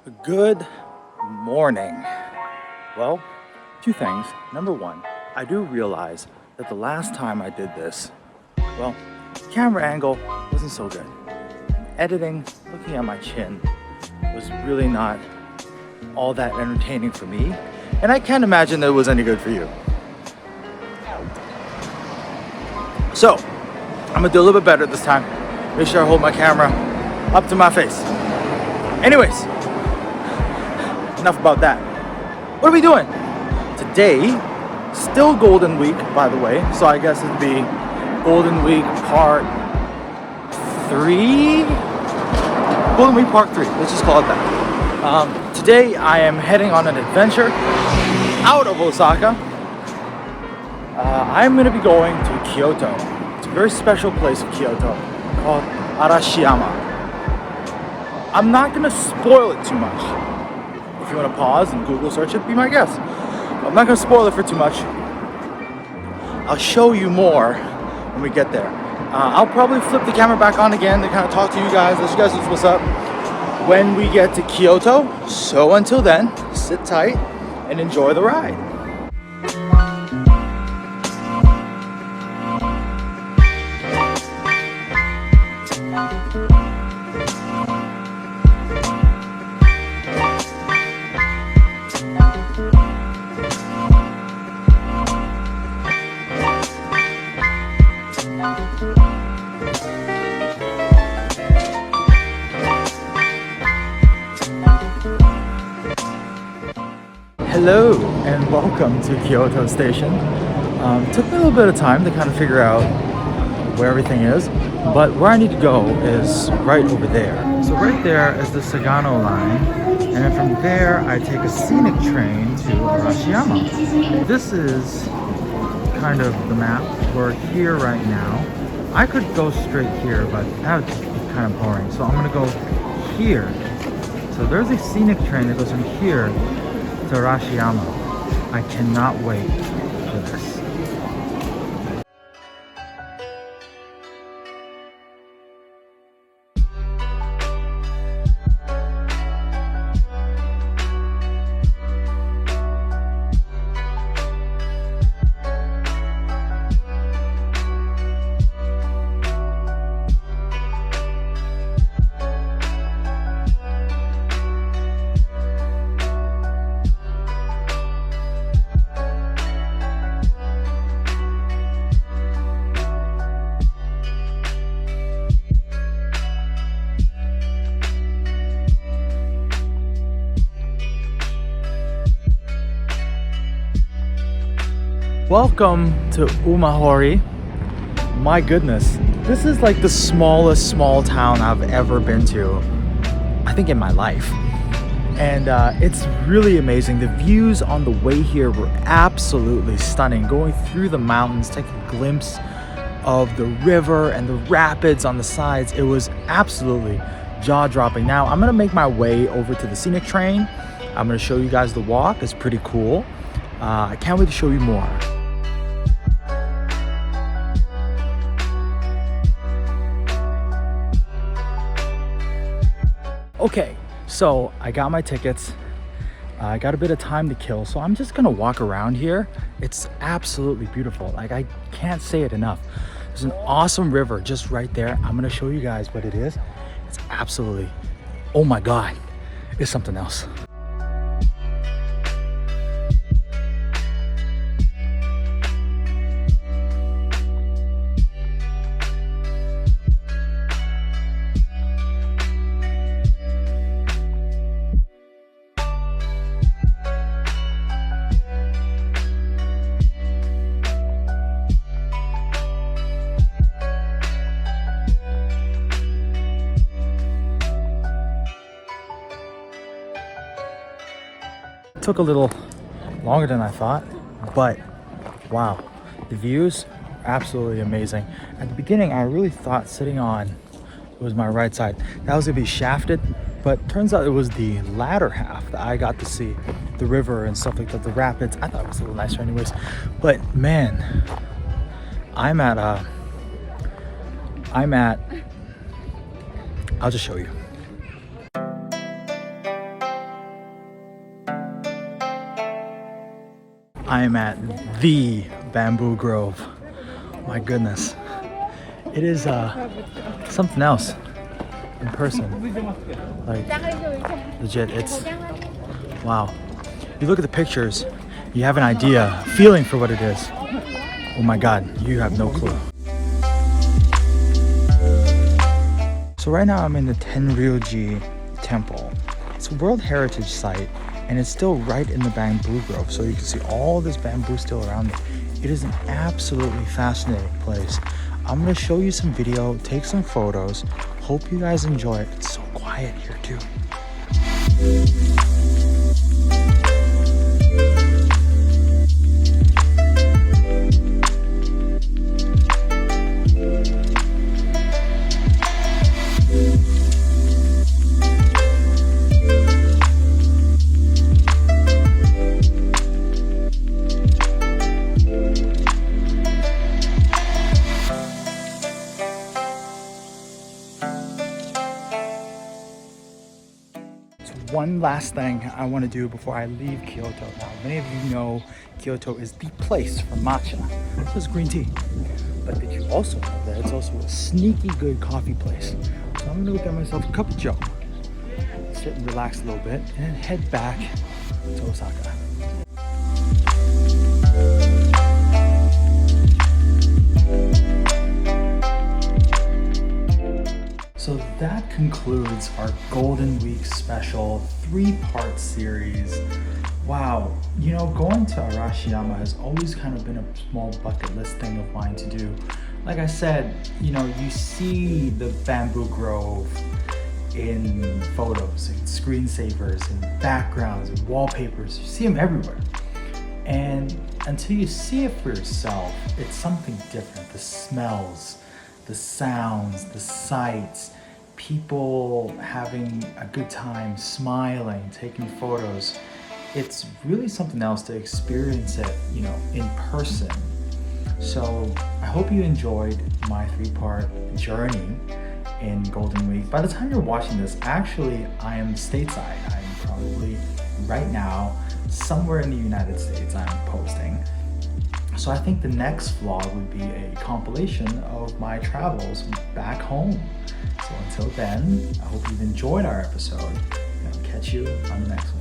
Good morning. Well, two things. Number one, I do realize that the last time I did this, well, the camera angle wasn't so good. Editing, looking at my chin, was really not all that entertaining for me, and I can't imagine that it was any good for you. So, I'm gonna do a little bit better this time. Make sure I hold my camera up to my face. Anyways, enough about that. What are we doing? Today, still Golden Week, by the way, so I guess it'd be Golden Week Part 3? Golden Week Part 3, let's just call it that. Today, I am heading on an adventure out of Osaka. I'm going to be going to Kyoto. It's a very special place in Kyoto called Arashiyama. I'm not going to spoil it too much. If you want to pause and Google search it, be my guest. I'm not going to spoil it for too much. I'll show you more when we get there. I'll probably flip the camera back on again to kind of talk to you guys, let you guys know what's up when we get to Kyoto. So until then, sit tight and enjoy the ride. Hello and welcome to Kyoto Station. Took me a little bit of time to kind of figure out where everything is, but where I need to go is right over there. So right there is the Sagano line, and then from there I take a scenic train to Arashiyama. This is kind of the map. We're here right now. I could go straight here, but that would just be kind of boring. So I'm gonna go here. So there's a scenic train that goes from here to Arashiyama. I cannot wait for this. Welcome to Umahori. My goodness, this is like the smallest small town I've ever been to, I think in my life. And it's really amazing. The views on the way here were absolutely stunning. Going through the mountains, taking a glimpse of the river and the rapids on the sides. It was absolutely jaw-dropping. Now I'm gonna make my way over to the scenic train. I'm gonna show you guys the walk. It's pretty cool. I can't wait to show you more. Okay, so I got my tickets. I got a bit of time to kill, so I'm just gonna walk around here. It's absolutely beautiful. Like, I can't say it enough. There's an awesome river just right there. I'm gonna show you guys what it is. It's absolutely, oh my God, it's something else. Took a little longer than I thought, but wow, the views are absolutely amazing. At the beginning, I really thought sitting on was my right side, that was gonna be shafted, but turns out it was the latter half that I got to see the river and stuff like that, the rapids. I thought it was a little nicer anyways, but man, I'm at I'll just show you. I am at the bamboo grove. My goodness. It is something else in person. Like, legit, it's wow. You look at the pictures, you have an idea, feeling for what it is. Oh my God, you have no clue. So right now I'm in the Tenryuji Temple. It's a World Heritage Site and it's still right in the bamboo grove. So you can see all this bamboo still around it. It is an absolutely fascinating place. I'm gonna show you some video, take some photos. Hope you guys enjoy it. It's so quiet here too. One last thing I want to do before I leave Kyoto. Now, many of you know Kyoto is the place for matcha. So it's green tea. But did you also know that it's also a sneaky good coffee place? So I'm gonna go get myself a cup of joe, sit and relax a little bit, and then head back to Osaka. So that concludes our Golden Week special 3-part series. Wow, you know, going to Arashiyama has always kind of been a small bucket list thing of mine to do. Like I said, you know, you see the bamboo grove in photos, in screensavers, in backgrounds, in wallpapers. You see them everywhere. And until you see it for yourself, it's something different. The smells, the sounds, the sights, people having a good time, smiling, taking photos. It's really something else to experience it, you know, in person. So I hope you enjoyed my 3-part journey in Golden Week. By the time you're watching this, actually, I am stateside. I'm probably right now somewhere in the United States I'm posting. So I think the next vlog would be a compilation of my travels back home. So until then, I hope you've enjoyed our episode, and I'll catch you on the next one.